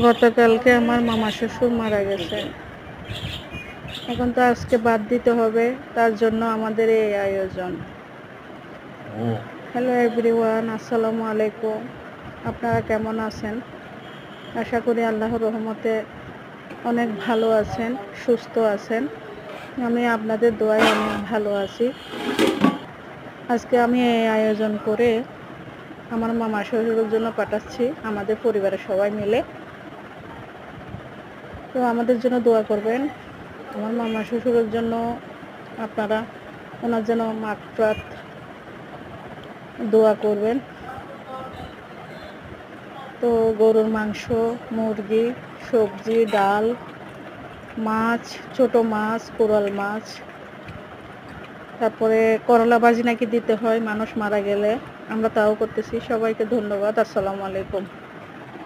গতকালকে আমার মামা শ্বশুর মারা গেছে। এখন তো আজকে বাদ দিতে হবে, তার জন্য আমাদের এই আয়োজন। হ্যালো এভরিওয়ান, আসসালামু আলাইকুম। আপনারা কেমন আছেন? আশা করি আল্লাহর রহমতে অনেক ভালো আছেন, সুস্থ আছেন। আমি আপনাদের দোয়ায় অনেক ভালো আছি। আজকে আমি এই আয়োজন করে আমার মামা শ্বশুরের জন্য পাঠাচ্ছি, আমাদের পরিবারের সবাই মিলে। তো আমাদের জন্য দোয়া করবেন। আমার মামা শ্বশুরের জন্য আপনারা ওনার জন্য মাগফিরাত দোয়া করবেন। তো গরুর মাংস, মুরগি, সবজি, ডাল, মাছ, ছোট মাছ, কোরাল মাছ, তারপরে করলা ভাজি নাকি দিতে হয় মানুষ মারা গেলে। আমরা তাও করতেছি। সবাইকে ধন্যবাদ। আসসালামু আলাইকুম।